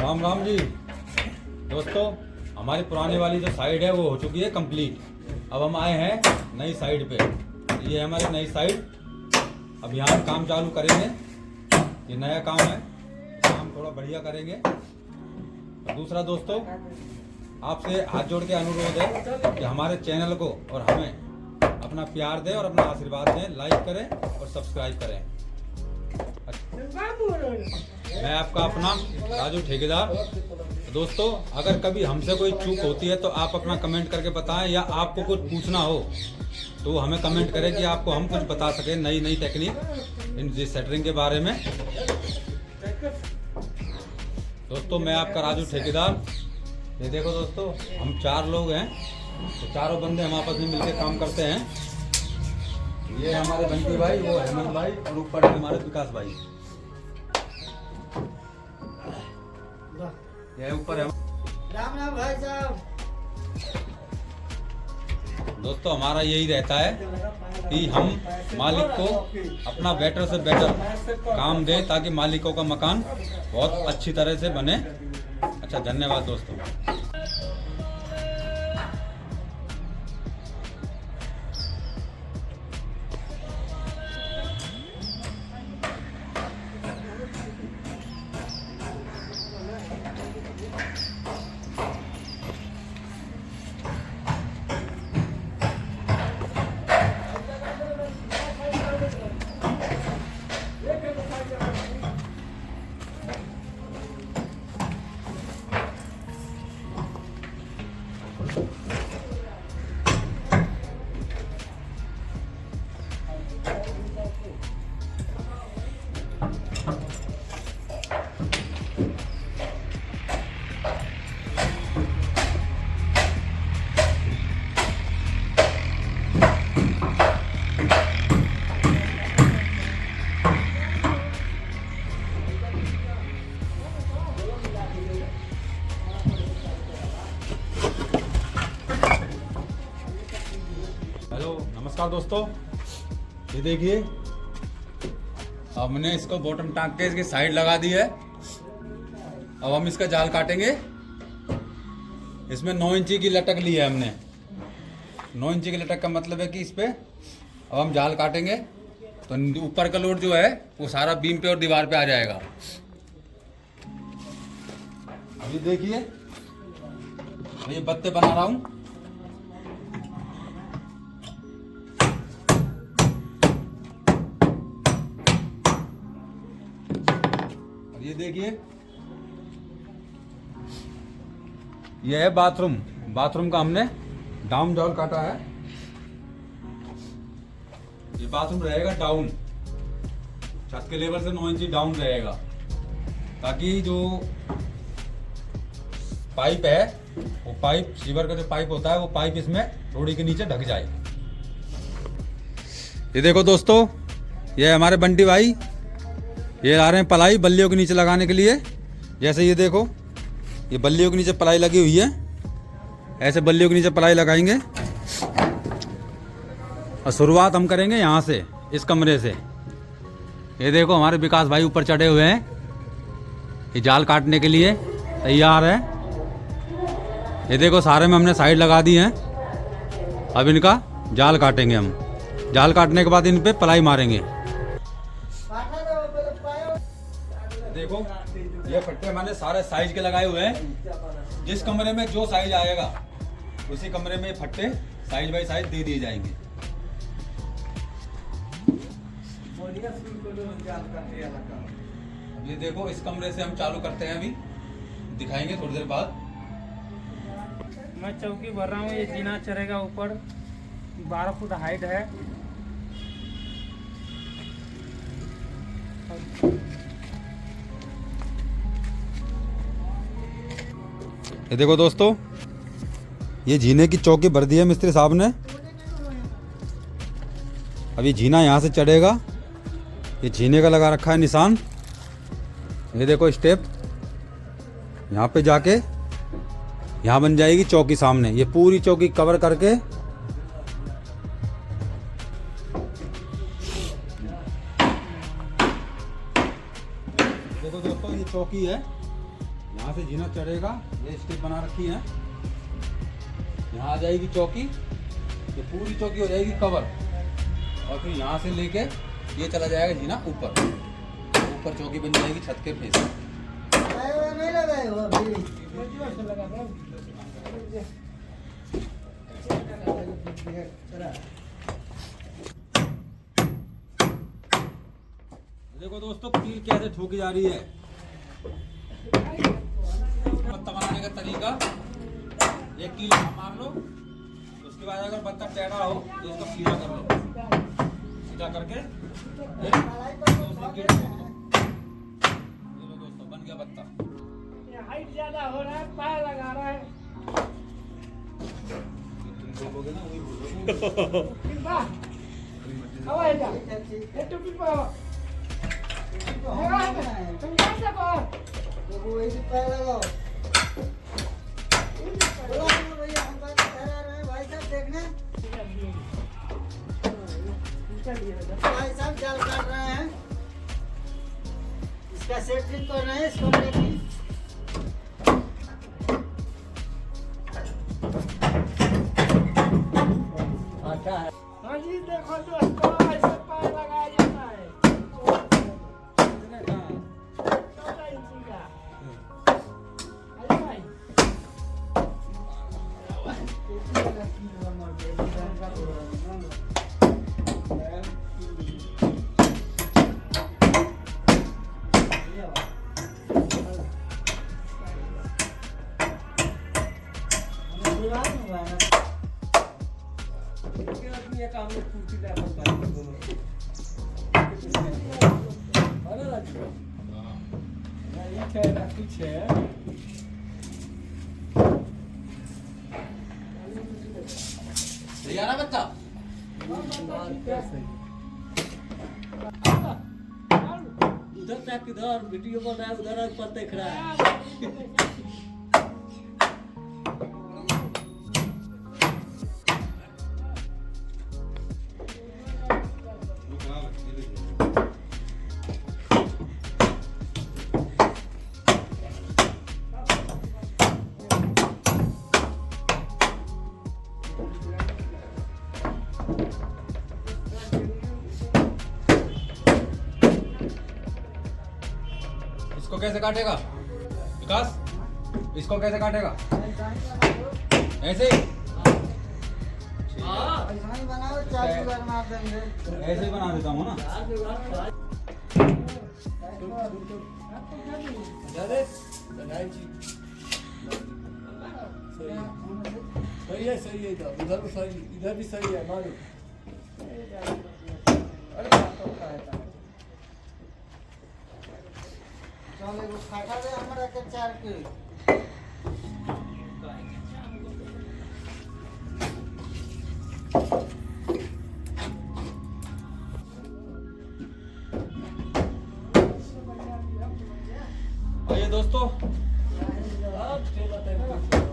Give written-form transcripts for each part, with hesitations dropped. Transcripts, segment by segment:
राम राम जी दोस्तों, हमारी पुरानी वाली जो साइड है वो हो चुकी है कंप्लीट। अब हम आए हैं नई साइड पे। ये है हमारी नई साइड। अब यहाँ काम चालू करेंगे। ये नया काम है, काम थोड़ा बढ़िया करेंगे। और दूसरा दोस्तों, आपसे हाथ जोड़ के अनुरोध है कि हमारे चैनल को और हमें अपना प्यार दें और अपना आशीर्वाद दें, लाइक करें और सब्सक्राइब करें। मैं आपका अपना राजू ठेकेदार। दोस्तों, अगर कभी हमसे कोई चूक होती है तो आप अपना कमेंट करके बताएं, या आपको कुछ पूछना हो तो हमें कमेंट करें कि आपको हम कुछ बता सकें नई नई टेक्निक इन सेटरिंग के बारे में। दोस्तों, मैं आपका राजू ठेकेदार। ये देखो दोस्तों, हम 4 लोग हैं, तो चारों बंदे हम आपस में मिलकर काम करते हैं। ये हमारे बंटी भाई, वो हेमंत भाई, और ऊपर है हमारे विकास भाई। ये ऊपर है। राम राम भाई साहब। दोस्तों, हमारा यही रहता है कि हम मालिक को अपना बेटर से बेटर काम दें ताकि मालिकों का मकान बहुत अच्छी तरह से बने। अच्छा, धन्यवाद दोस्तों। नमस्कार दोस्तों, ये देखिए, हमने इसको बॉटम टांग के इसकी साइड लगा दी है। अब हम इसका जाल काटेंगे। इसमें 9 इंची की लटक ली है हमने। 9 इंची की लटक का मतलब है कि इस पे अब हम जाल काटेंगे तो ऊपर का लोड जो है वो सारा बीम पे और दीवार पे आ जाएगा। अभी देखिए, ये बत्ते बना रहा हूँ। ये देखिए, ये है बाथरूम। बाथरूम का हमने डाउन जाल काटा है। ये बाथरूम रहेगा डाउन, छत के लेवल से 9 इंची डाउन रहेगा, ताकि जो पाइप है वो पाइप, सीवर का जो पाइप होता है वो पाइप इसमें रोड़ी के नीचे ढक जाए। ये देखो दोस्तों, ये हमारे बंटी भाई, ये आ रहे हैं पलाई बल्लियों के नीचे लगाने के लिए। जैसे ये देखो, ये बल्लियों के नीचे पलाई लगी हुई है। ऐसे बल्लियों के नीचे पलाई लगाएंगे और शुरुआत हम करेंगे यहाँ से, इस कमरे से। ये देखो, हमारे विकास भाई ऊपर चढ़े हुए हैं, ये जाल काटने के लिए तैयार है। ये देखो, सारे में हमने साइड लगा दी है। अब इनका जाल काटेंगे हम। जाल काटने के बाद इन पे पलाई मारेंगे। देखो, ये फट्टे मैंने सारे साइज के लगाए हुए हैं। जिस कमरे में जो साइज आएगा उसी कमरे में फट्टे साइज बाई साइज दे दिए जाएंगे। अब ये देखो, इस कमरे से हम चालू करते हैं। अभी दिखाएंगे थोड़ी देर बाद। मैं चौकी भर रहा हूँ। ये जीना चढ़ेगा ऊपर, 12 फुट हाइट है। ये देखो दोस्तों, ये जीने की चौकी भर दी है मिस्त्री साहब ने। अभी जीना यहाँ से चढ़ेगा। ये जीने का लगा रखा है निशान। ये देखो स्टेप, यहाँ पे जाके यहाँ बन जाएगी चौकी सामने। ये पूरी चौकी कवर करके देखो दोस्तों, ये चौकी है। यहाँ यहाँ से जीना चढ़ेगा, ये स्टेप बना रखी है। यहाँ आ जाएगी चौकी, ये पूरी चौकी हो जाएगी कवर, और फिर यहाँ से लेके ये चला जाएगा जीना ऊपर, ऊपर चौकी बन जाएगी छत के फेस। नहीं लगाए हो अभी। देखो दोस्तों कील कैसे ठोकी जा रही है। पत्ता बनाने का तरीका, एक कील मार लो, उसके बाद अगर पत्ता टेढ़ा हो तो इसको सीधा कर लो, सीधा करके ये लो दोस्तों, बन गया पत्ता। हाइट ज्यादा हो रहा है, पाया लगा रहा है। तुम बोलोगे ना वही बोलोगे। तो वो एक पैर लगाओ। बोलो भैया, हम बात कर रहे हैं भाई साहब, देखने भाई साहब जाल काट रहे हैं, इसका सेटिंग कर रहे हैं, इसको लेके अच्छा है। हाँ जी देखो दोस्तों, ऐसे पाया लगाया जाता है 14 इंची का। अरे भाई सही आ रहा बच्चा? उधर तक किधर वीडियो बन रहा है, उधर पर देख रहा है। इसको कैसे काटेगा विकास? इसको कैसे काटेगा? ऐसे ही? ऐसा ही बनाओ, चाकू घर मार देंगे। ऐसे ही बना देता हूँ ना। सही है, सही है, इधर भी सही, इधर भी सही है, मारो। चल एगो खाटा दे हमरा के 4 के। और ये दोस्तों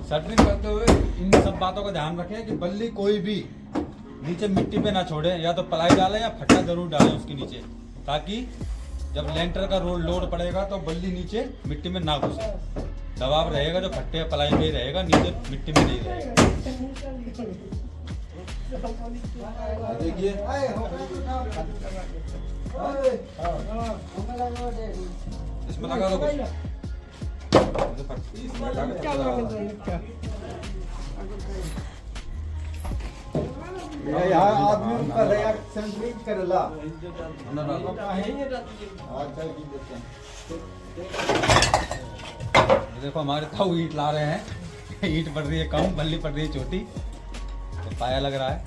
शटरिंग करते हुए इन सब बातों का ध्यान रखें कि बल्ली कोई भी नीचे मिट्टी पे ना छोड़े, या तो पलाई डालें या फट्टा जरूर डालें उसके नीचे, ताकि जब लेंटर का लोड पड़ेगा तो बल्ली नीचे मिट्टी में ना घुसे। दबाव रहेगा जो फट्टे पलाई पे ही रहेगा, नीचे मिट्टी में नहीं रहेगा। देखिए इसमें लगा दो कुछ। यहाँ आदमी का रिएक्शन भी करेला। देखो हमारे ताऊ ईंट ला रहे हैं। ईंट पड़ रही है कम, बल्ली पड़ रही है छोटी, तो पाया लग रहा है।